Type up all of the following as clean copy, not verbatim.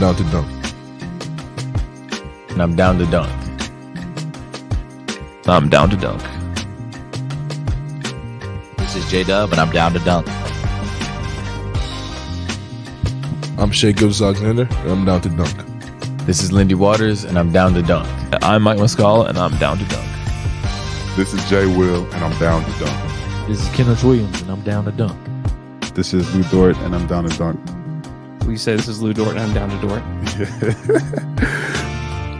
down to dunk. And I'm down to dunk. I'm down to dunk. This is J-Dub, and I'm down to dunk. I'm Shea Gilgeous-Alexander, and I'm down to dunk. This is Lindy Waters, and I'm down to dunk. I'm Mike Muscala, and I'm down to dunk. This is Jay Will, and I'm down to dunk. This is Kenneth Williams, and I'm down to dunk. This is Lou Dort, and I'm down to dunk. We say this is Lou Dort, and I'm down to Dort.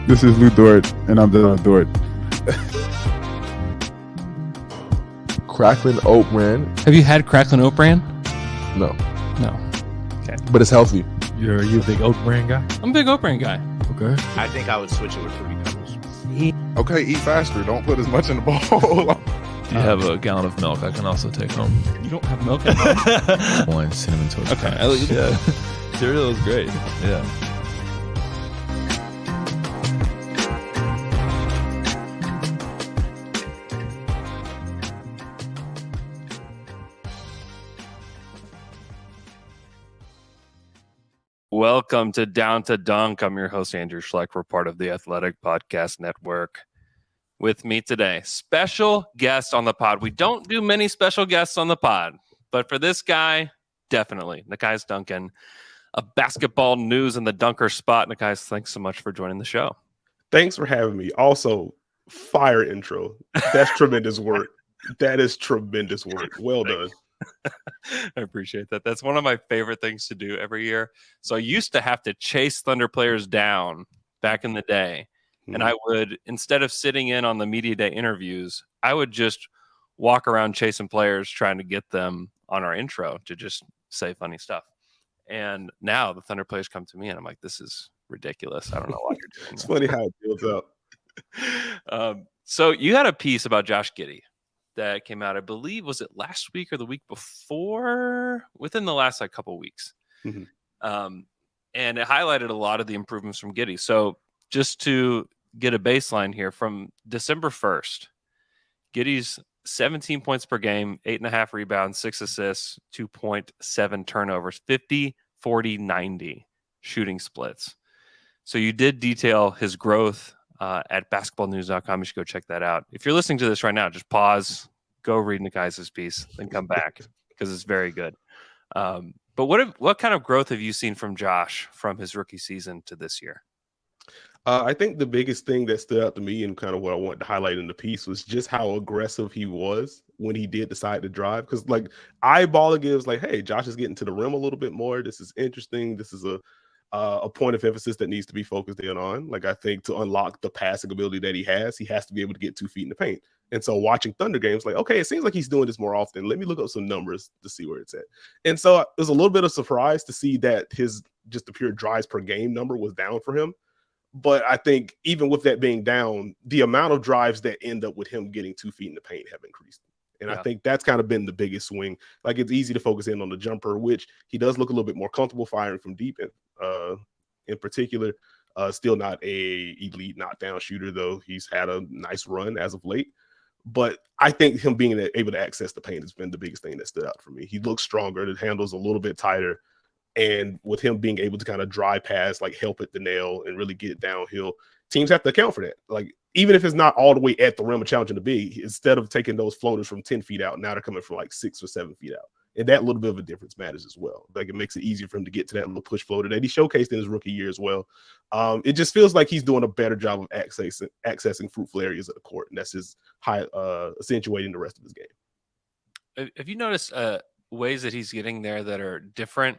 This is Lou Dort, and I'm down to Dort. Cracklin Oat Bran? Have you had Cracklin Oat Bran? No, No. Okay. but it's healthy. You a big oat brand guy? I'm a big Oat Bran guy. Okay. I think I would switch it with Fruity Pebbles. Okay, eat faster. Don't put as much in the bowl. Do you have a gallon of milk I can also take home? You don't have milk at home? One cinnamon toast. Okay. Crunch. Yeah. Cereal is great. Yeah. Welcome to Down to Dunk. I'm your host, Andrew Schlecht. We're part of the Athletic Podcast Network. With me today, special guest on the pod. We don't do many special guests on the pod, but for this guy, definitely. Nekias Duncan of Basketball News and the Dunker Spot. Nekias, thanks so much for joining the show. Thanks for having me. Also, fire intro. That's tremendous work. That is tremendous work. Well done. I appreciate that. That's one of my favorite things to do every year. So I used to have to chase Thunder players down back in the day. And I would, instead of sitting in on the media day interviews, I would just walk around chasing players, trying to get them on our intro to just say funny stuff. And now the Thunder players come to me and I'm like, this is ridiculous. I don't know why you're doing It's that. funny how it builds up. So you had a piece about Josh Giddey that came out, I believe, was it last week or the week before? Within the last couple weeks. Mhm. And it highlighted a lot of the improvements from Giddey. So just to get a baseline here, from December 1st, Giddey's 17 points per game, 8.5 rebounds, 6 assists, 2.7 turnovers, 50, 40, 90 shooting splits. So you did detail his growth at basketballnews.com. You should go check that out. If you're listening to this right now, just pause, go read Nekias' piece, then come back because it's very good. But what kind of growth have you seen from Josh from his rookie season to this year? I think the biggest thing that stood out to me and kind of what I wanted to highlight in the piece was just how aggressive he was when he did decide to drive. Because like eyeballing it was like, hey, Josh is getting to the rim a little bit more. This is interesting. This is a point of emphasis that needs to be focused in on. Like I think to unlock the passing ability that he has to be able to get 2 feet in the paint. And so watching Thunder games, like, okay, it seems like he's doing this more often. Let me look up some numbers to see where it's at. And so it was a little bit of surprise to see that his just the pure drives per game number was down for him. But I think even with that being down, the amount of drives that end up with him getting 2 feet in the paint have increased. And I think that's kind of been the biggest swing. Like it's easy to focus in on the jumper, which he does look a little bit more comfortable firing from deep in particular. Still not a elite knockdown shooter, though. He's had a nice run as of late. But I think him being able to access the paint has been the biggest thing that stood out for me. He looks stronger. The handle's a little bit tighter. And with him being able to kind of drive past, like help at the nail and really get downhill, teams have to account for that. Like, even if it's not all the way at the rim and challenging to be, instead of taking those floaters from 10 feet out, now they're coming from like 6 or 7 feet out. And that little bit of a difference matters as well. Like, it makes it easier for him to get to that little push floater that he showcased in his rookie year as well. It just feels like he's doing a better job of accessing fruitful areas of the court. And that's his accentuating the rest of his game. Have you noticed ways that he's getting there that are different?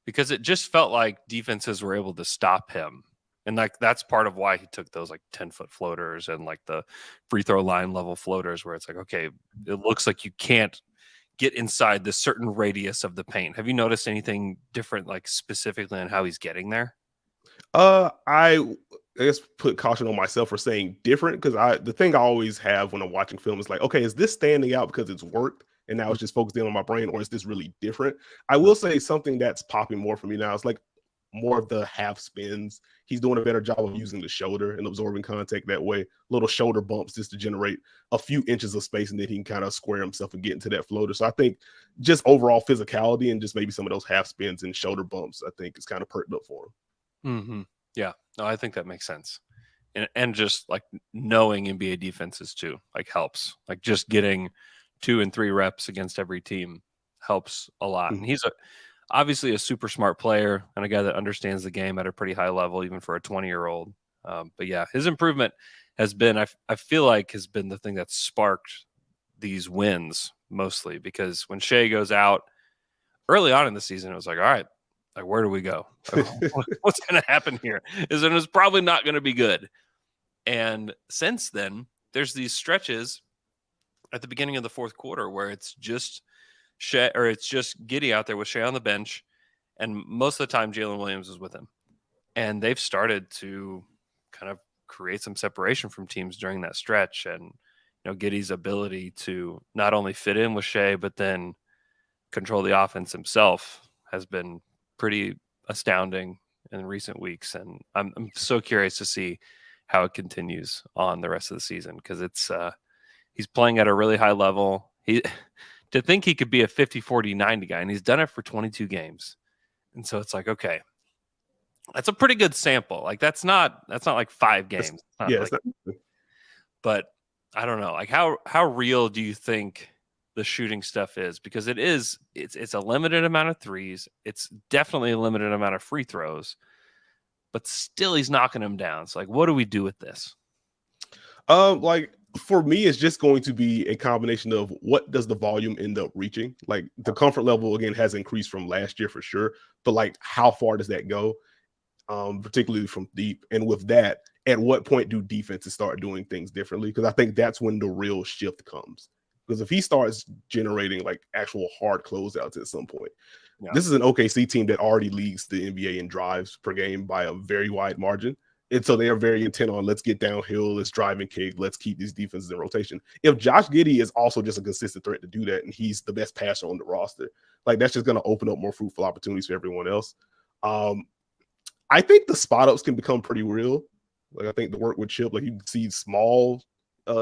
Because it just felt like defenses were able to stop him. And like that's part of why he took those like 10-foot floaters and like the free throw line level floaters where it's like, okay, it looks like you can't get inside this certain radius of the paint. Have you noticed anything different, like specifically on how he's getting there? I guess put caution on myself for saying different, because the thing I always have when I'm watching film is like, okay, is this standing out because it's worked and now it's just focused in on my brain, or is this really different? I will say something that's popping more for me now is like more of the half spins. He's doing a better job of using the shoulder and absorbing contact that way. Little shoulder bumps just to generate a few inches of space, and then he can kind of square himself and get into that floater. So I think just overall physicality and just maybe some of those half spins and shoulder bumps, I think is kind of perked up for him. Yeah, no, I think that makes sense. And just like knowing NBA defenses too, like helps. Like just getting 2 and 3 reps against every team helps a lot. And he's obviously a super smart player and a guy that understands the game at a pretty high level, even for a 20-year-old. But yeah, his improvement has been, I feel like, has been the thing that sparked these wins mostly, because when Shea goes out early on in the season, it was like, all right, like where do we go? Like, what's going to happen here? It's probably not going to be good. And since then, there's these stretches at the beginning of the fourth quarter where it's just Shea, or it's just Giddey out there with Shea on the bench, and most of the time Jalen Williams is with him. And they've started to kind of create some separation from teams during that stretch. And Giddey's ability to not only fit in with Shea, but then control the offense himself has been pretty astounding in recent weeks. And I'm so curious to see how it continues on the rest of the season, because it's he's playing at a really high level. To think he could be a 50, 40, 90 guy, and he's done it for 22 games. And so it's like, okay, that's a pretty good sample. Like that's not like 5 games. But I don't know. Like how real do you think the shooting stuff is? Because it's a limited amount of threes. It's definitely a limited amount of free throws, but still he's knocking them down. So like, what do we do with this? Like for me, it's just going to be a combination of what does the volume end up reaching? Like the comfort level again has increased from last year for sure, but like how far does that go? Particularly from deep. And with that, at what point do defenses start doing things differently? Because I think that's when the real shift comes. Because if he starts generating like actual hard closeouts at some point, this is an OKC team that already leads the NBA in drives per game by a very wide margin. And so they are very intent on let's get downhill, let's drive and kick, let's keep these defenses in rotation. If Josh Giddey is also just a consistent threat to do that, and he's the best passer on the roster, like that's just going to open up more fruitful opportunities for everyone else. I think the spot ups can become pretty real. Like I think the work with Chip, like you can see small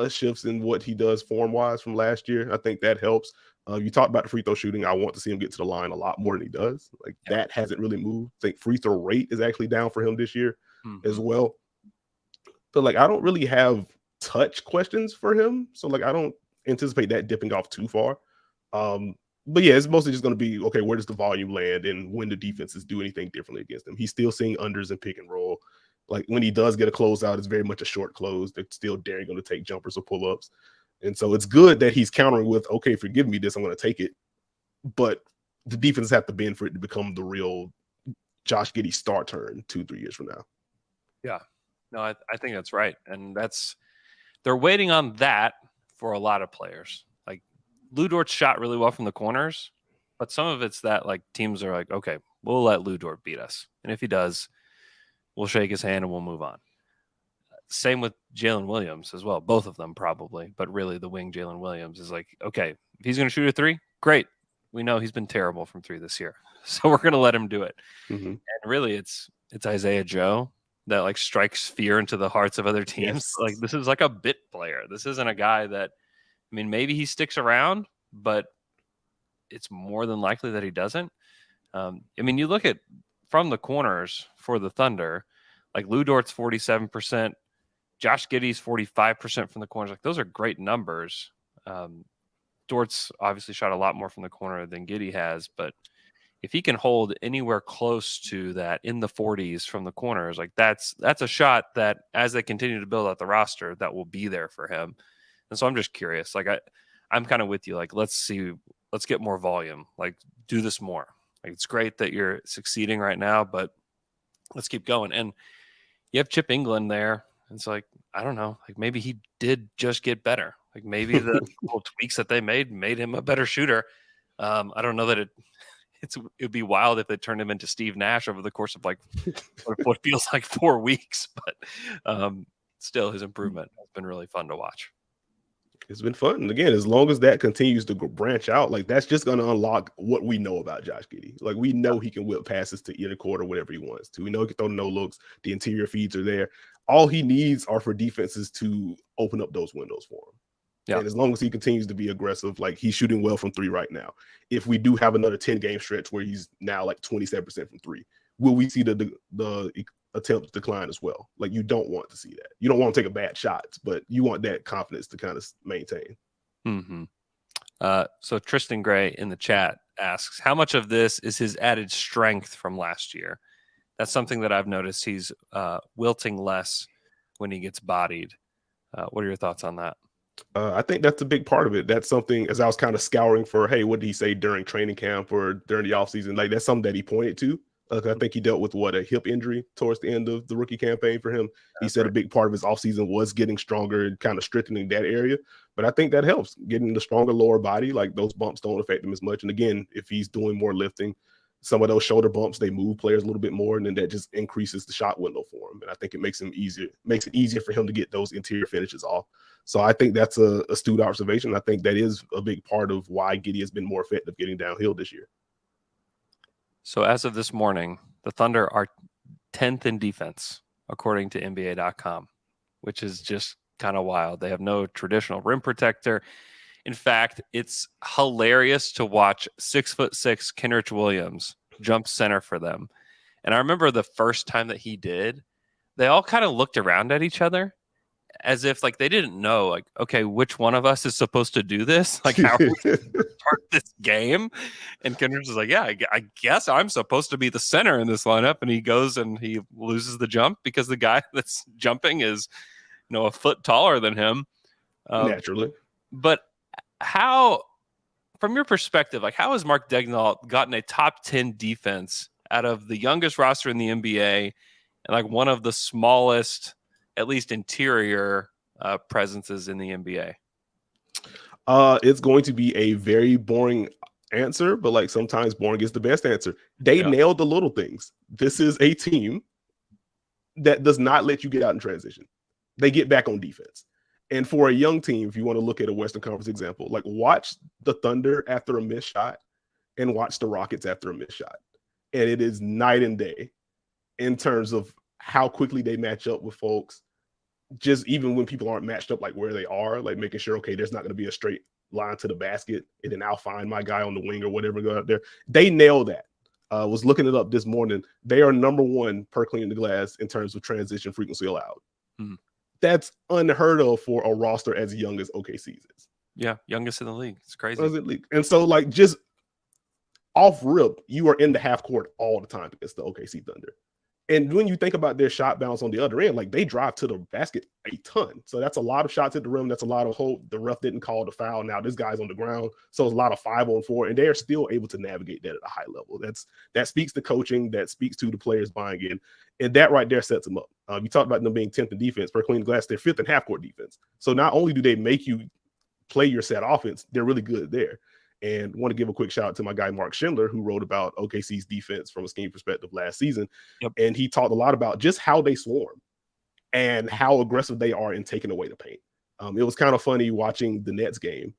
shifts in what he does form wise from last year. I think that helps. You talked about the free throw shooting. I want to see him get to the line a lot more than he does. Like that hasn't really moved. I think free throw rate is actually down for him this year as well. But like I don't really have touch questions for him. So like I don't anticipate that dipping off too far. But yeah, it's mostly just going to be, okay, where does the volume land and when the defenses do anything differently against him? He's still seeing unders and pick and roll. Like when he does get a closeout, it's very much a short close. They're still daring going to take jumpers or pull-ups. And so it's good that he's countering with, okay, if you give me this, I'm going to take it. But the defense have to bend for it to become the real Josh Giddey star turn 2-3 years from now. Yeah, no, I think that's right. And they're waiting on that for a lot of players. Like Lou Dort shot really well from the corners, but some of it's that like teams are like, okay, we'll let Lou Dort beat us. And if he does, we'll shake his hand and we'll move on. Same with Jalen Williams as well. Both of them probably, but really the wing Jalen Williams is like, okay, if he's going to shoot a 3, great. We know he's been terrible from 3 this year, so we're going to let him do it. And really it's Isaiah Joe that like strikes fear into the hearts of other teams. Yes. Like this is like a bit player. This isn't a guy that, I mean, maybe he sticks around, but it's more than likely that he doesn't. I mean, you look at from the corners for the Thunder, like Lou Dort's 47%, Josh Giddey's 45% from the corners. Like those are great numbers. Dort's obviously shot a lot more from the corner than Giddey has, but if he can hold anywhere close to that in the 40s from the corners, like that's a shot that as they continue to build out the roster, that will be there for him. And so I'm just curious. Like I'm kind of with you. Like let's get more volume. Like do this more. Like it's great that you're succeeding right now, but let's keep going. And you have Chip England there. It's like, I don't know, like maybe he did just get better. Like maybe the little tweaks that they made him a better shooter. I don't know that it would be wild if they turned him into Steve Nash over the course of like what feels like 4 weeks, but still his improvement has been really fun to watch. It's been fun. And again, as long as that continues to branch out, like that's just going to unlock what we know about Josh Giddey. Like we know he can whip passes to either quarter, whatever he wants to. We know he can throw no looks. The interior feeds are there. All he needs are for defenses to open up those windows for him. Yeah. And as long as he continues to be aggressive, like he's shooting well from 3 right now. If we do have another 10-game stretch where he's now like 27% from 3, will we see the attempts decline as well? Like, you don't want to see that. You don't want to take a bad shots, but you want that confidence to kind of maintain. Mm-hmm. So Tristan Gray in the chat asks, how much of this is his added strength from last year? That's something that I've noticed. He's wilting less when he gets bodied. What are your thoughts on that? I think that's a big part of it. That's something, as I was kind of scouring for, hey, what did he say during training camp or during the offseason? Like, that's something that he pointed to. I think he dealt with a hip injury towards the end of the rookie campaign for him. He said a big part of his offseason was getting stronger and kind of strengthening that area. But I think that helps, getting the stronger lower body. Like, those bumps don't affect him as much. And again, if he's doing more lifting, some of those shoulder bumps, they move players a little bit more, and then that just increases the shot window for him. And I think it makes it easier for him to get those interior finishes off. So I think that's a astute observation. I think that is a big part of why Giddey has been more effective getting downhill this year. So as of this morning, the Thunder are 10th in defense, according to NBA.com, which is just kind of wild. They have no traditional rim protector. In fact, it's hilarious to watch 6'6" Kenrich Williams jump center for them. And I remember the first time that he did, they all kind of looked around at each other as if like they didn't know, like, okay, which one of us is supposed to do this? Like, how are we supposed to start this game? And Kenrich is like, yeah, I guess I'm supposed to be the center in this lineup. And he goes and he loses the jump because the guy that's jumping is, a foot taller than him. Naturally. But how, from your perspective, like, how has Mark Daigneault gotten a top 10 defense out of the youngest roster in the NBA and like one of the smallest, at least interior presences in the NBA? It's going to be a very boring answer, but like sometimes boring is the best answer. They nailed the little things. This is a team that does not let you get out in transition. They get back on defense. And for a young team, if you want to look at a Western Conference example, like watch the Thunder after a missed shot and watch the Rockets after a missed shot. And it is night and day in terms of how quickly they match up with folks. Just even when people aren't matched up like where they are, like making sure, okay, there's not going to be a straight line to the basket and then I'll find my guy on the wing or whatever go out there. They nail that. Was looking it up this morning. They are number one per clean the glass in terms of transition frequency allowed. Mm-hmm. That's unheard of for a roster as young as OKC's is. Yeah, youngest in the league. It's crazy. And so, like, just off rip, you are in the half court all the time against the OKC Thunder. And when you think about their shot balance on the other end, like they drive to the basket a ton. So that's a lot of shots at the rim. That's a lot of hope. The ref didn't call the foul. Now this guy's on the ground. So it's a lot of 5-on-4, and they are still able to navigate that at a high level. That speaks to coaching. That speaks to the players buying in. And that right there sets them up. You talked about them being 10th in defense per clean glass. They're 5th in half court defense. So not only do they make you play your set offense, they're really good there. And want to give a quick shout out to my guy, Mark Schindler, who wrote about OKC's defense from a scheme perspective last season. Yep. And he talked a lot about just how they swarm and how aggressive they are in taking away the paint. It was kind of funny watching the Nets game.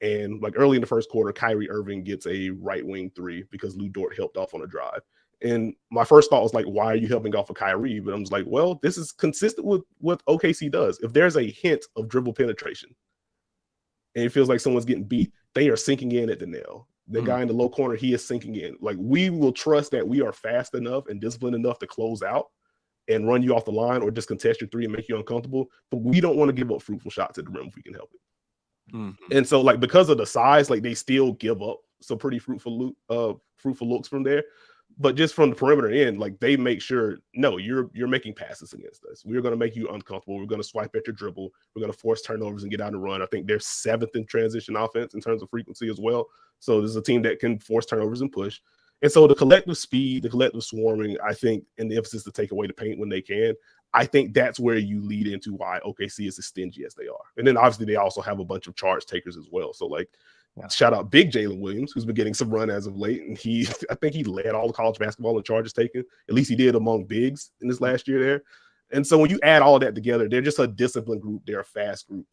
And like early in the first quarter, Kyrie Irving gets a right wing three because Lou Dort helped off on a drive. And my first thought was like, why are you helping off of Kyrie? But I was like, well, this is consistent with what OKC does. If there's a hint of dribble penetration and it feels like someone's getting beat, they are sinking in at the nail. The guy in the low corner, he is sinking in. Like, we will trust that we are fast enough and disciplined enough to close out and run you off the line or just contest your three and make you uncomfortable. But we don't want to give up fruitful shots at the rim if we can help it. Mm-hmm. And so, like, because of the size, like, they still give up some pretty fruitful looks from there. But just from the perimeter end, like, they make sure, no, you're making passes against us. We're going to make you uncomfortable. We're going to swipe at your dribble. We're going to force turnovers and get out and run. I think they're 7th in transition offense in terms of frequency as well. So this is a team that can force turnovers and push. And so the collective speed, the collective swarming, I think, and the emphasis to take away the paint when they can, I think that's where you lead into why OKC is as stingy as they are. And then obviously they also have a bunch of charge takers as well. So, like, shout out big Jalen Williams, who's been getting some run as of late. And I think he led all the college basketball in charges taken. At least he did among bigs in this last year there. And so when you add all of that together, they're just a disciplined group. They're a fast group.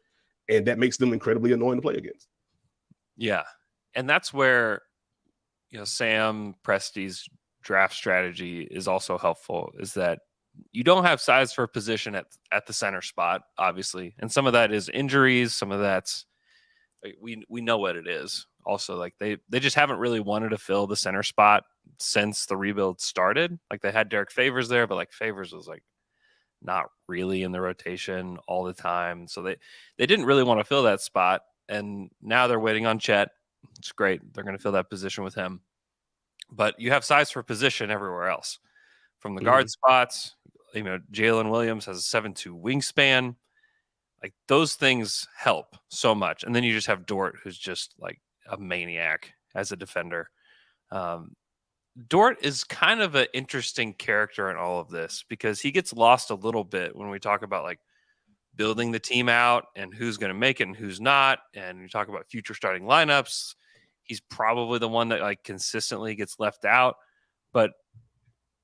And that makes them incredibly annoying to play against. Yeah. And that's where, Sam Presti's draft strategy is also helpful, is that you don't have size for a position at the center spot, obviously. And some of that is injuries. Some of that's, we know what it is. also. Like they just haven't really wanted to fill the center spot since the rebuild started. Like they had Derek Favors there, but like Favors was like not really in the rotation all the time. So they didn't really want to fill that spot. And now they're waiting on Chet. It's great. They're going to fill that position with him. But you have size for position everywhere else. From the guard spots, you know, Jalen Williams has a 7'2" wingspan. Like those things help so much. And then you just have Dort, who's just like a maniac as a defender. Dort is kind of an interesting character in all of this because he gets lost a little bit when we talk about like building the team out and who's going to make it and who's not. And you talk about future starting lineups. He's probably the one that like consistently gets left out. But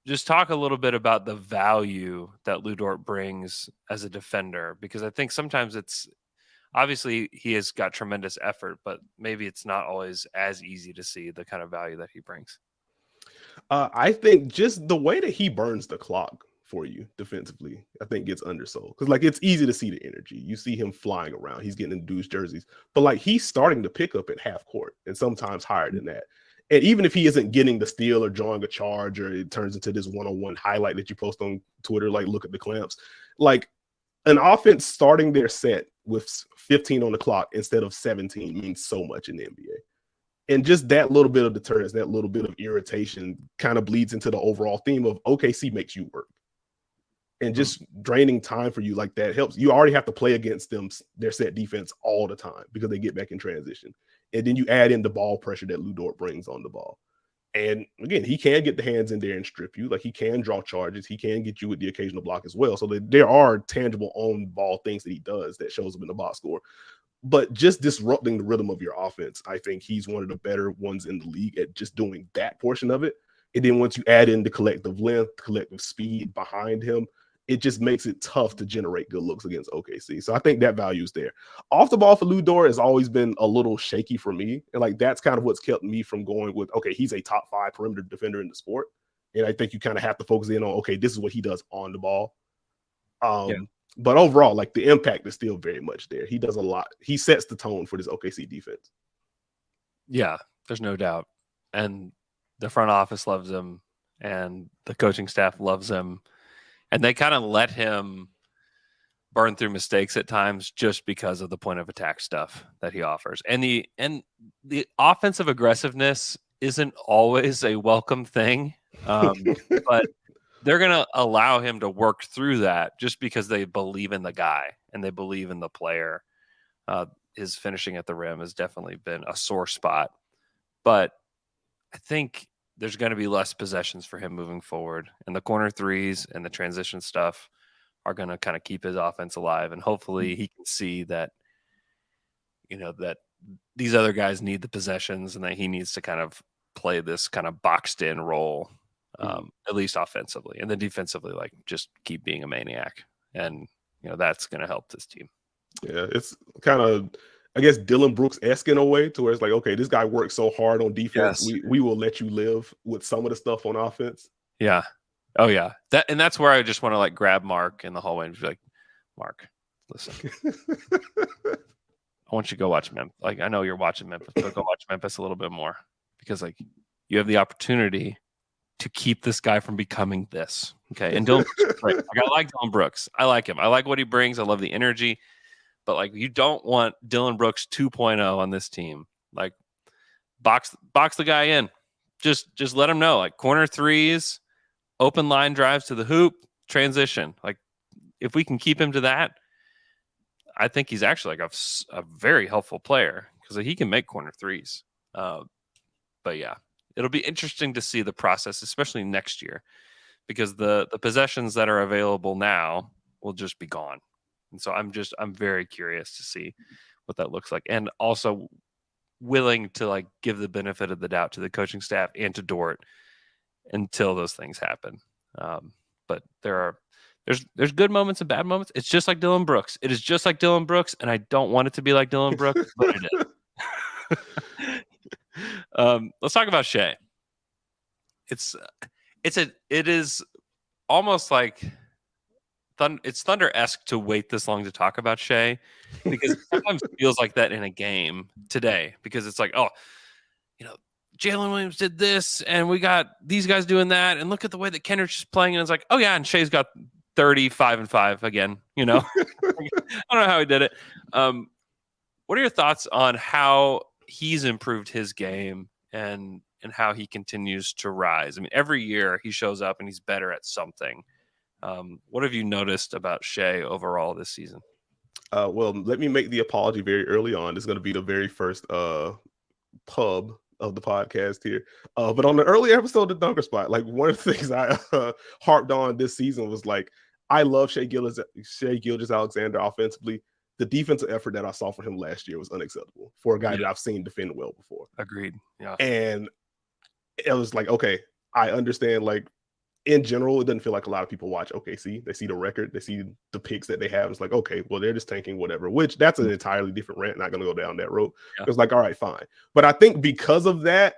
just talk a little bit about the value that Lu Dort brings as a defender, because I think sometimes it's obviously he has got tremendous effort, but maybe it's not always as easy to see the kind of value that he brings. I think just the way that he burns the clock for you defensively, I think gets undersold. Because like it's easy to see the energy. You see him flying around. He's getting induced jerseys. But like he's starting to pick up at half court and sometimes higher than that. And even if he isn't getting the steal or drawing a charge or it turns into this one-on-one highlight that you post on Twitter, like look at the clamps, like an offense starting their set with 15 on the clock instead of 17 means so much in the NBA. And just that little bit of deterrence, that little bit of irritation kind of bleeds into the overall theme of OKC makes you work. And just draining time for you like that helps. You already have to play against them, their set defense all the time because they get back in transition. And then you add in the ball pressure that Lu Dort brings on the ball. And again, he can get the hands in there and strip you. Like he can draw charges. He can get you with the occasional block as well. So there are tangible on ball things that he does that shows up in the box score. But just disrupting the rhythm of your offense, I think he's one of the better ones in the league at just doing that portion of it. And then once you add in the collective length, collective speed behind him, it just makes it tough to generate good looks against OKC. So I think that value is there. Off the ball for Lu Dort has always been a little shaky for me. And like, that's kind of what's kept me from going with, okay, he's a top 5 perimeter defender in the sport. And I think you kind of have to focus in on, okay, this is what he does on the ball. But overall, like the impact is still very much there. He does a lot. He sets the tone for this OKC defense. Yeah, there's no doubt. And the front office loves him and the coaching staff loves him. And they kind of let him burn through mistakes at times just because of the point of attack stuff that he offers. And the offensive aggressiveness isn't always a welcome thing, but they're going to allow him to work through that just because they believe in the guy and they believe in the player. His finishing at the rim has definitely been a sore spot, but I think there's going to be less possessions for him moving forward, and the corner threes and the transition stuff are going to kind of keep his offense alive. And hopefully he can see that, you know, that these other guys need the possessions and that he needs to kind of play this kind of boxed in role, at least offensively, and then defensively, like just keep being a maniac. And, you know, that's going to help this team. Yeah. It's kind of, I guess, Dylan Brooks-esque in a way to where it's like, okay, this guy works so hard on defense. Yes. We will let you live with some of the stuff on offense. Yeah. Oh yeah. That's where I just want to like grab Mark in the hallway and be like, Mark, listen, I want you to go watch Memphis. Like, I know you're watching Memphis, but go watch Memphis a little bit more, because like you have the opportunity to keep this guy from becoming this. Okay. And Dylan Brooks, like, I like Dylan Brooks. I like him. I like what he brings. I love the energy. But like, you don't want Dylan Brooks 2.0 on this team. Like, box the guy in. Just let him know. Like, corner threes, open line drives to the hoop, transition. Like, if we can keep him to that, I think he's actually like a very helpful player, because he can make corner threes. But yeah, it'll be interesting to see the process, especially next year, because the possessions that are available now will just be gone. And so I'm very curious to see what that looks like, and also willing to like give the benefit of the doubt to the coaching staff and to Dort until those things happen. But there's good moments and bad moments. It's just like Dylan Brooks. It is just like Dylan Brooks, and I don't want it to be like Dylan Brooks, but it is. Let's talk about Shea. It is almost like it's Thunder-esque to wait this long to talk about Shea, because it sometimes feels like that in a game today, because it's like, oh, Jalen Williams did this, and we got these guys doing that, and look at the way that Kendrick's playing, and it's like, oh yeah, and Shea's got 35-5 again. I don't know how he did it. What are your thoughts on how he's improved his game and how he continues to rise? I mean, every year he shows up and he's better at something. What have you noticed about Shea overall this season? Well, let me make the apology very early on. This is going to be the very first pub of the podcast here. But on the early episode of Dunker Spot, like, one of the things I harped on this season was like, I love Shea Gilgeous-Alexander offensively. The defensive effort that I saw from him last year was unacceptable for a guy that I've seen defend well before. Agreed. Yeah. And it was like, okay, I understand, like, in general, it doesn't feel like a lot of people watch OKC. They see the record, they see the picks that they have. It's like, okay, well, they're just tanking, whatever, which that's an entirely different rant. Not going to go down that road. Yeah. It's like, all right, fine. But I think because of that,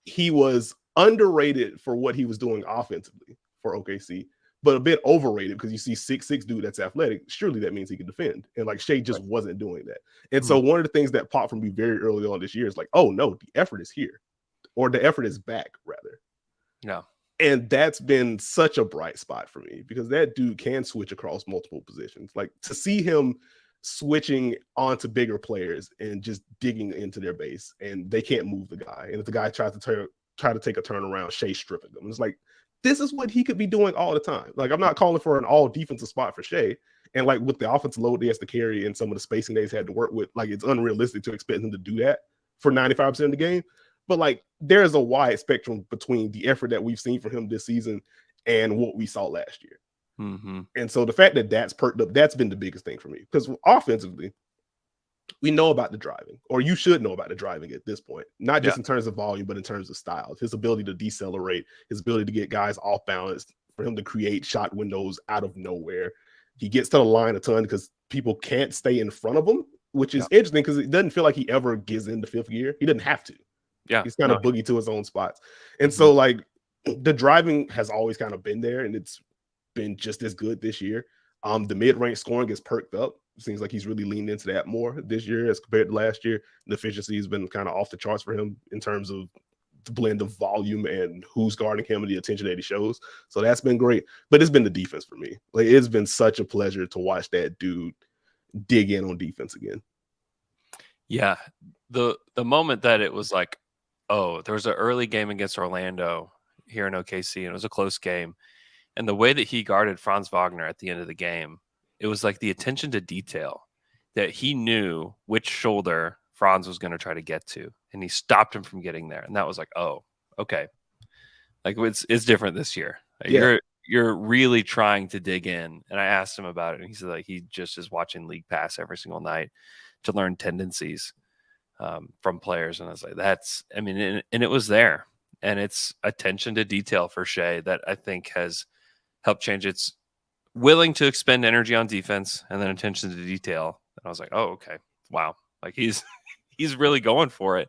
he was underrated for what he was doing offensively for OKC, but a bit overrated because you see 6'6" dude that's athletic. Surely that means he can defend. And like Shea just wasn't doing that. And so one of the things that popped from me very early on this year is like, oh no, the effort is here, or the effort is back rather. Yeah. And that's been such a bright spot for me, because that dude can switch across multiple positions. Like, to see him switching onto bigger players and just digging into their base, and they can't move the guy. And if the guy tries to take a turnaround, Shea stripping them. It's like, this is what he could be doing all the time. Like, I'm not calling for an all defensive spot for Shea. And like, with the offensive load he has to carry and some of the spacing that he's had to work with, like, it's unrealistic to expect him to do that for 95% of the game. But like, there's a wide spectrum between the effort that we've seen from him this season and what we saw last year. Mm-hmm. And so the fact that that's perked up, that's been the biggest thing for me. Because offensively, we know about the driving, or you should know about the driving at this point, not just in terms of volume, but in terms of styles. His ability to decelerate, his ability to get guys off balance, for him to create shot windows out of nowhere. He gets to the line a ton because people can't stay in front of him, which is interesting because it doesn't feel like he ever gives into fifth gear. He doesn't have to. Yeah, he's kind of boogie to his own spots. And so like, the driving has always kind of been there, and it's been just as good this year. The mid-range scoring is perked up. It seems like he's really leaned into that more this year as compared to last year. The efficiency has been kind of off the charts for him in terms of the blend of volume and who's guarding him and the attention that he shows. So that's been great. But it's been the defense for me. Like, it's been such a pleasure to watch that dude dig in on defense again. Yeah. The moment that it was like, oh, there was an early game against Orlando here in OKC, and it was a close game. And the way that he guarded Franz Wagner at the end of the game, it was like the attention to detail that he knew which shoulder Franz was going to try to get to, and he stopped him from getting there. And that was like, oh, okay. Like, it's different this year. Like, you're really trying to dig in. And I asked him about it, and he said like he just is watching League Pass every single night to learn tendencies from players. And I was like, and it was there. And it's attention to detail for Shea that I think has helped change. It's willing to expend energy on defense and then attention to detail. And I was like, oh, okay. Wow. Like, he's really going for it.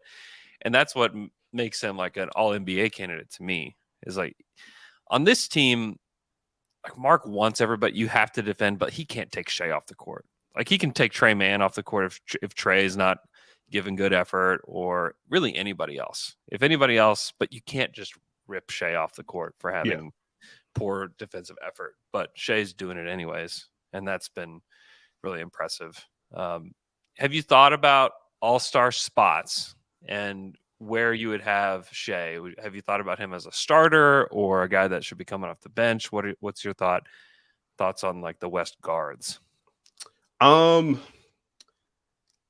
And that's what makes him like an all NBA candidate to me, is like, on this team, like, Mark wants everybody, you have to defend, but he can't take Shea off the court. Like, he can take Trey Mann off the court if Trey is not giving good effort, or really anybody else. If anybody else, but you can't just rip Shea off the court for having poor defensive effort. But Shea's doing it anyways, and that's been really impressive. Have you thought about all-star spots and where you would have Shea? Have you thought about him as a starter or a guy that should be coming off the bench? What's your thoughts on like the West guards?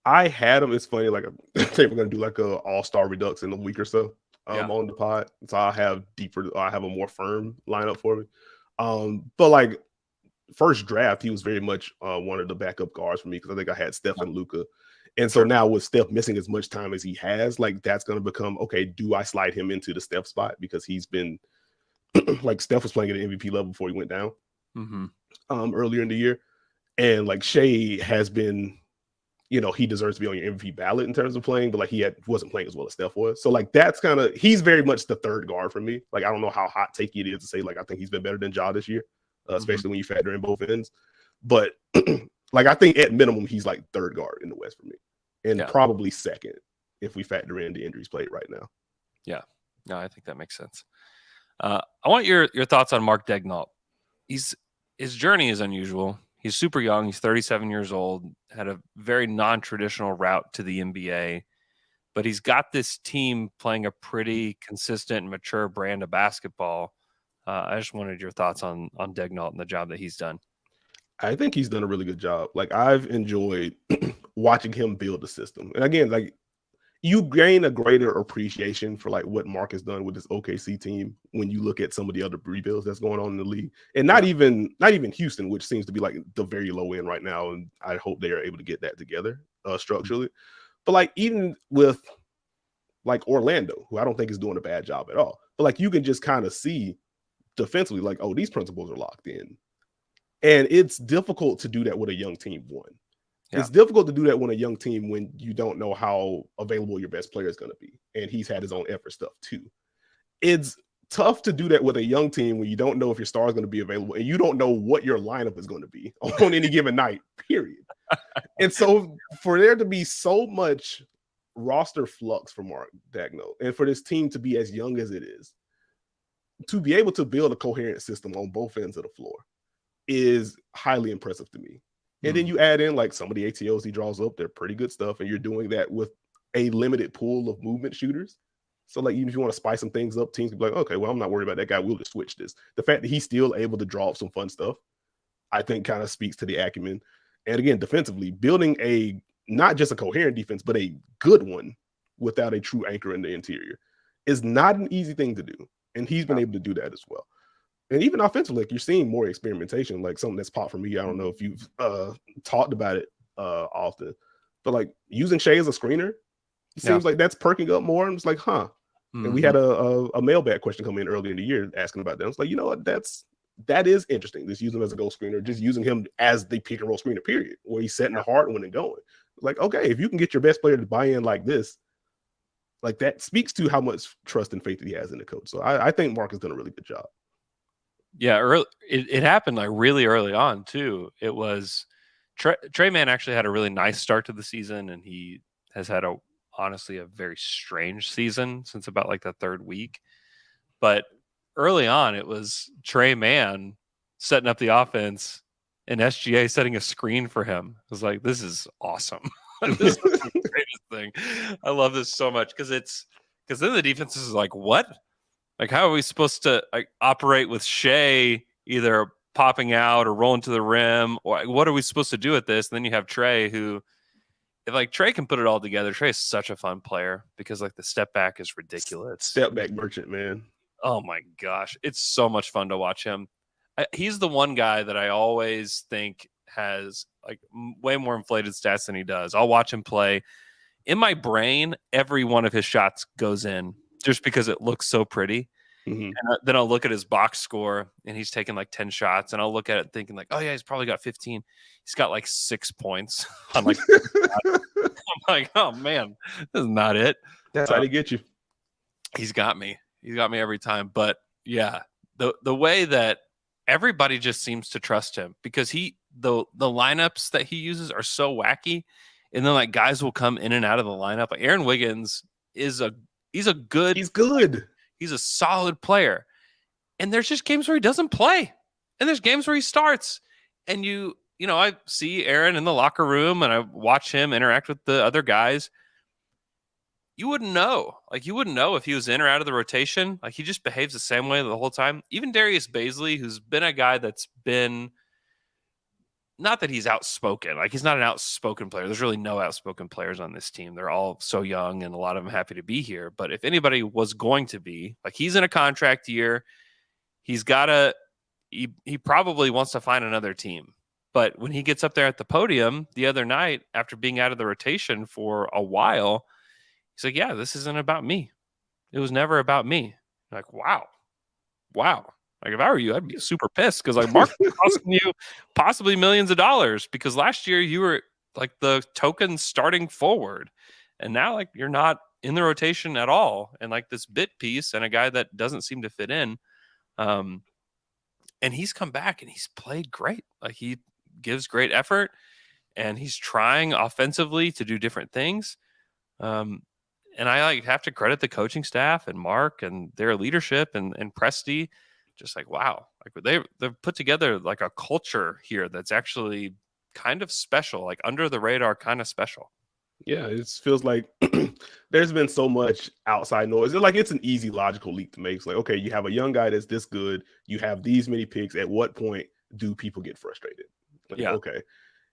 I had him. It's funny. Like, I think we're gonna do like a all-star redux in a week or so on the pod. So I have a more firm lineup for me. But like, first draft, he was very much one of the backup guards for me, because I think I had Steph and Luka. And so now with Steph missing as much time as he has, like, that's going to become, okay, do I slide him into the Steph spot? Because he's been like, Steph was playing at an MVP level before he went down earlier in the year. And like, Shea has been, he deserves to be on your MVP ballot in terms of playing, but like, wasn't playing as well as Steph was. So like, that's kind of, he's very much the third guard for me. Like, I don't know how hot takey it is to say, like, I think he's been better than Ja this year. especially when you factor in both ends. But like I think at minimum he's like third guard in the West for me, and probably second if we factor in the injuries played right now. Yeah, no, I think that makes sense. I want your thoughts on Mark Daigneault. His journey is unusual. He's super young. He's 37 years old. Had a very non-traditional route to the NBA, but he's got this team playing a pretty consistent and mature brand of basketball. I just wanted your thoughts on Daigneault and the job that he's done. I think he's done a really good job. Like I've enjoyed watching him build the system. And again, like you gain a greater appreciation for like what Mark has done with this OKC team when you look at some of the other rebuilds that's going on in the league, and not even Houston, which seems to be like the very low end right now. And I hope they are able to get that together structurally. But like even with like Orlando, who I don't think is doing a bad job at all, but like you can just kind of see defensively, like, oh, these principles are locked in. And it's difficult to do that with a young team, one. Yeah. It's difficult to do that when a young team when you don't know how available your best player is going to be. And he's had his own effort stuff too. It's tough to do that with a young team when you don't know if your star is going to be available and you don't know what your lineup is going to be on any given night, period. And so for there to be so much roster flux for Mark Daigneault and for this team to be as young as it is, to be able to build a coherent system on both ends of the floor is highly impressive to me. And then you add in like some of the ATOs he draws up, they're pretty good stuff. And you're doing that with a limited pool of movement shooters. So like even if you want to spice some things up, teams can be like, okay, well, I'm not worried about that guy. We'll just switch this. The fact that he's still able to draw up some fun stuff, I think kind of speaks to the acumen. And again, defensively, building a not just a coherent defense, but a good one without a true anchor in the interior is not an easy thing to do. And he's been able to do that as well. And even offensively, like you're seeing more experimentation, like something that's popped for me. I don't know if you've talked about it often, but like using Shea as a screener, it seems like that's perking up more. And it's like, huh. And we had a mailbag question come in earlier in the year asking about that. It's like, you know what, that is interesting. Just using him as a goal screener, just using him as the pick and roll screener, period, where he's setting the hard one and going. Like, okay, if you can get your best player to buy in like this, like that speaks to how much trust and faith that he has in the coach. So I think Mark has done a really good job. Yeah, it happened like really early on too. It was Trey Mann actually had a really nice start to the season, and he has had honestly a very strange season since about like the third week. But early on, it was Trey Mann setting up the offense and SGA setting a screen for him. I was like, this is awesome. This is the greatest thing. I love this so much because then the defense is like, what? Like, how are we supposed to operate with Shea either popping out or rolling to the rim? Or what are we supposed to do with this? And then you have Trey, who, if like Trey can put it all together, Trey is such a fun player because like the step back is ridiculous. Step back merchant, man. Oh my gosh, it's so much fun to watch him. He's the one guy that I always think has like way more inflated stats than he does. I'll watch him play. In my brain, every one of his shots goes in just because it looks so pretty. And then I'll look at his box score and he's taken like 10 shots and I'll look at it thinking like, oh yeah, he's probably got 15. He's got like 6 points on like, I'm like, oh man, this is not it. That's how to get you. He's got me every time. But yeah, the way that everybody just seems to trust him because the lineups that he uses are so wacky. And then like guys will come in and out of the lineup. Like Aaron Wiggins he's good. He's a solid player. And there's just games where he doesn't play. And there's games where he starts. And you know, I see Aaron in the locker room and I watch him interact with the other guys. You wouldn't know. Like, you wouldn't know if he was in or out of the rotation. Like, he just behaves the same way the whole time. Even Darius Baisley, who's been a guy that's been, not that he's outspoken. Like, he's not an outspoken player. There's really no outspoken players on this team. They're all so young and a lot of them happy to be here. But if anybody was going to be, like, he's in a contract year. He's got he probably wants to find another team. But when he gets up there at the podium the other night, after being out of the rotation for a while, he's like, yeah, this isn't about me. It was never about me. I'm like, wow. Like, if I were you, I'd be super pissed because, like, Mark is costing you possibly millions of dollars because last year you were, like, the token starting forward. And now, like, you're not in the rotation at all. And, like, this bit piece and a guy that doesn't seem to fit in. And he's come back and he's played great. Like he gives great effort and he's trying offensively to do different things. And I have to credit the coaching staff and Mark and their leadership and Presty. Just like, wow, like they've put together like a culture here that's actually kind of special, like under the radar, kind of special. Yeah, it feels like there's been so much outside noise. It's an easy logical leap to make. It's like, okay, you have a young guy that's this good. You have these many picks. At what point do people get frustrated? Like, Yeah. Okay,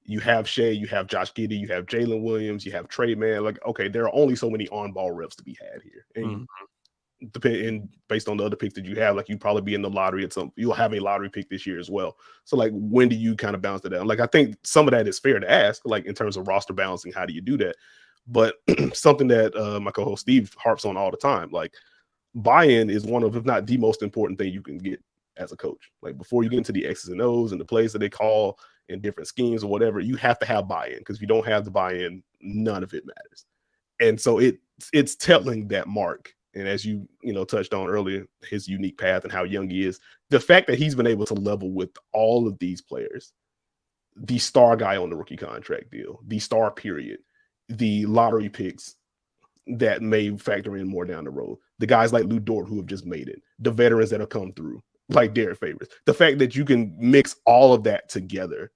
you have Shea, you have Josh Giddey, you have Jalen Williams, you have Trey Man. Like, okay, there are only so many on-ball reps to be had here. And based on the other picks that you have, like you probably be in the lottery you'll have a lottery pick this year as well. So like, when do you kind of bounce it down? Like, I think some of that is fair to ask, like in terms of roster balancing, how do you do that? But something that my co-host Steve harps on all the time, like buy-in is one of, if not the most important thing you can get as a coach. Like before you get into the X's and O's and the plays that they call in different schemes or whatever, you have to have buy-in, because if you don't have the buy-in, none of it matters. And so it's telling that Mark, and as you touched on earlier, his unique path and how young he is, the fact that he's been able to level with all of these players, the star guy on the rookie contract deal, the star period, the lottery picks that may factor in more down the road, the guys like Lou Dort who have just made it, the veterans that have come through like Derek Favors, the fact that you can mix all of that together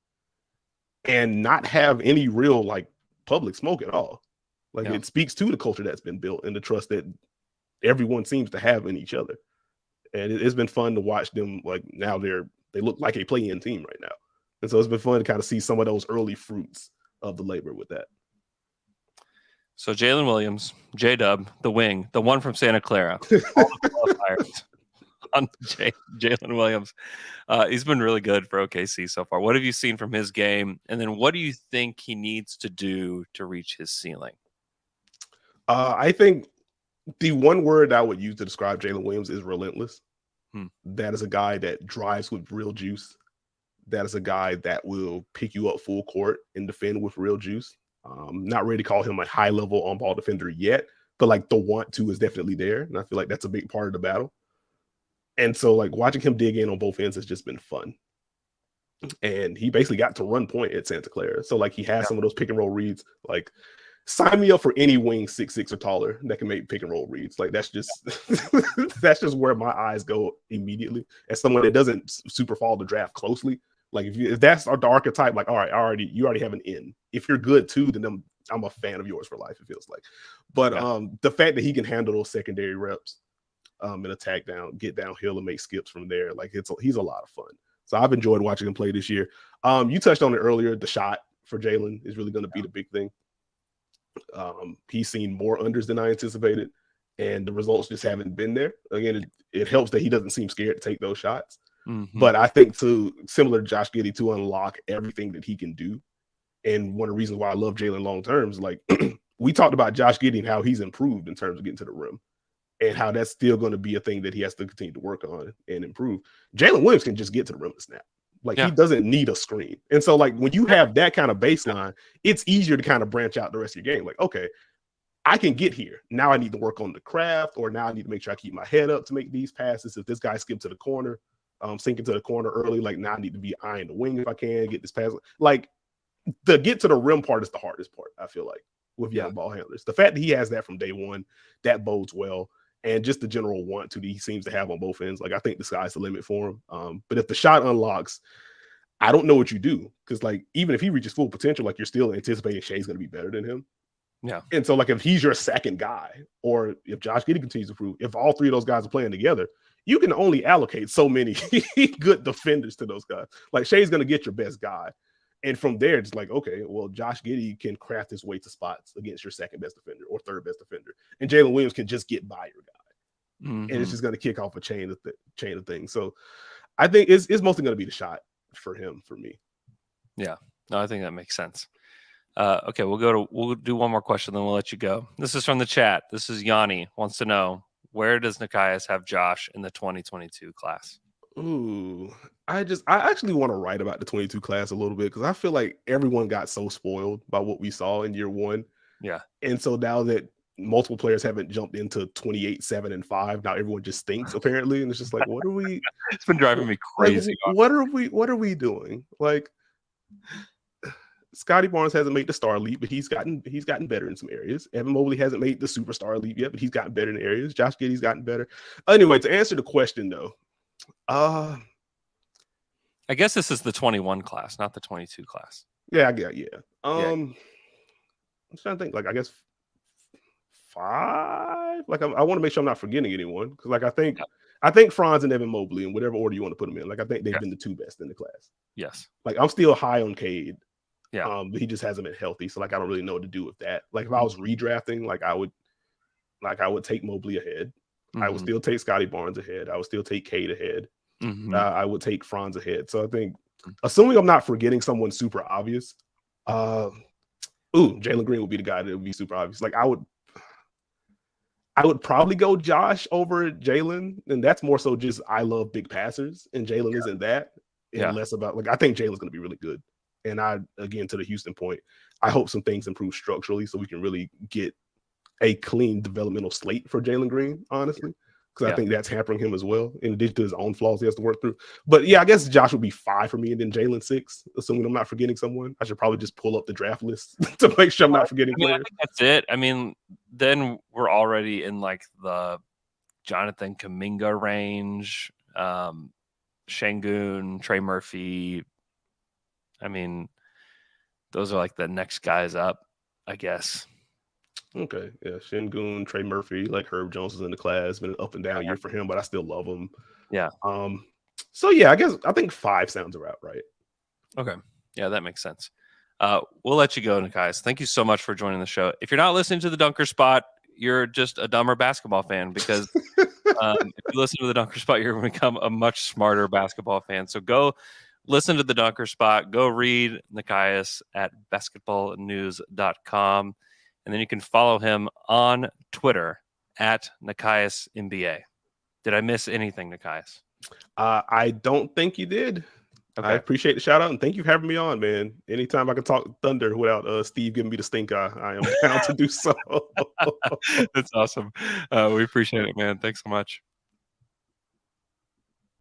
and not have any real like public smoke at all. Like It speaks to the culture that's been built and the trust that everyone seems to have in each other. And it's been fun to watch them. Like now they look like a play-in team right now. And so it's been fun to kind of see some of those early fruits of the labor with that. So Jalen Williams, J-Dub, the wing, the one from Santa Clara, all the qualifiers on Jalen Williams. He's been really good for OKC so far. What have you seen from his game? And then what do you think he needs to do to reach his ceiling? I think the one word I would use to describe Jalen Williams is relentless. That is a guy that drives with real juice. That is a guy that will pick you up full court and defend with real juice. Not ready to call him a high-level on-ball defender yet, but like the want to is definitely there. And I feel like that's a big part of the battle. And so like watching him dig in on both ends has just been fun. And he basically got to run point at Santa Clara. So like he has some of those pick and roll reads. Like sign me up for any wing 6'6" or taller that can make pick and roll reads. Like that's just that's just where my eyes go immediately. As someone that doesn't super follow the draft closely, like if that's the archetype, like all right, you already have an in. If you're good too, then I'm a fan of yours for life. It feels like, but the fact that he can handle those secondary reps, and attack down, get downhill, and make skips from there, like he's a lot of fun. So I've enjoyed watching him play this year. You touched on it earlier. The shot for Jalen is really going to be the big thing. He's seen more unders than I anticipated, and the results just haven't been there. Again, it helps that he doesn't seem scared to take those shots. But I think similar to Josh Giddey, to unlock everything that he can do. And one of the reasons why I love Jalen long term is like we talked about Josh Giddey and how he's improved in terms of getting to the rim, and how that's still going to be a thing that he has to continue to work on and improve. Jalen Williams can just get to the rim and snap. Like he doesn't need a screen. And so like when you have that kind of baseline, it's easier to kind of branch out the rest of your game. Like, okay, I can get here. Now I need to work on the craft, or now I need to make sure I keep my head up to make these passes. If this guy skipped to the corner, sinking to the corner early, like now I need to be eyeing the wing if I can get this pass. Like the get to the rim part is the hardest part, I feel like, with young ball handlers. The fact that he has that from day one, that bodes well. And just the general want to that he seems to have on both ends. Like, I think the sky's the limit for him. But if the shot unlocks, I don't know what you do. Because, like, even if he reaches full potential, like, you're still anticipating Shea's going to be better than him. Yeah. And so, like, if he's your second guy, or if Josh Giddey continues to prove, if all three of those guys are playing together, you can only allocate so many good defenders to those guys. Like, Shea's going to get your best guy. And from there, it's like, okay, well, Josh Giddey can craft his way to spots against your second best defender or third best defender, and Jalen Williams can just get by your guy, and it's just going to kick off a chain of things. So, I think it's mostly going to be the shot for him, for me. Yeah, no, I think that makes sense. Okay, we'll do one more question, then we'll let you go. This is from the chat. This is Yanni wants to know, where does Nekias have Josh in the 2022 class? Ooh, I actually want to write about the 22 class a little bit, because I feel like everyone got so spoiled by what we saw in year one. Yeah. And so now that multiple players haven't jumped into 28, 7, and 5. Now everyone just stinks apparently, and it's just like, what are we? It's been driving me crazy. What are we doing? Like, Scotty Barnes hasn't made the star leap, but he's gotten better in some areas. Evan Mobley hasn't made the superstar leap yet, but he's gotten better in areas. Josh Giddey's gotten better. Anyway, to answer the question though, I guess this is the 21 class, not the 22 class. Yeah. I'm trying to think. Like, I guess 5. Like, I want to make sure I'm not forgetting anyone, because like I think Franz and Evan Mobley, in whatever order you want to put them in. Like, I think they've been the 2 best in the class. Yes. Like, I'm still high on Cade. Yeah. But he just hasn't been healthy, so like I don't really know what to do with that. Like, if I was redrafting, like I would take Mobley ahead. I would still take Scotty Barnes ahead. I would still take Cade ahead. I would take Franz ahead. So I think, assuming I'm not forgetting someone super obvious, Jalen Green would be the guy that would be super obvious. Like, I would probably go Josh over Jalen, and that's more so just I love big passers, and Jalen isn't that. And less about, like, I think Jalen's going to be really good. And again, to the Houston point, I hope some things improve structurally so we can really get a clean developmental slate for Jalen Green, honestly, because I think that's hampering him as well, in addition to his own flaws he has to work through. But yeah, I guess Josh would be 5 for me, and then Jalen 6, assuming I'm not forgetting someone. I should probably just pull up the draft list to make sure I'm not forgetting players. I think that's it. I mean, then we're already in like the Jonathan Kuminga range, Şengün, Trey Murphy. I mean, those are like the next guys up, I guess. Okay, yeah, Şengün, Trey Murphy, like Herb Jones is in the class. Been an up and down year for him, but I still love him. Yeah. So yeah, I think 5 sounds about right. Okay. Yeah, that makes sense. We'll let you go, Nekias. Thank you so much for joining the show. If you're not listening to the Dunker Spot, you're just a dumber basketball fan, because if you listen to the Dunker Spot, you're going to become a much smarter basketball fan. So go listen to the Dunker Spot. Go read Nekias at basketballnews.com. And then you can follow him on Twitter at Nekias NBA. Did I miss anything, Nekias? I don't think you did. Okay. I appreciate the shout out, and thank you for having me on, man. Anytime I can talk Thunder without Steve giving me the stink eye, I am down to do so. That's awesome. We appreciate it, man. Thanks so much.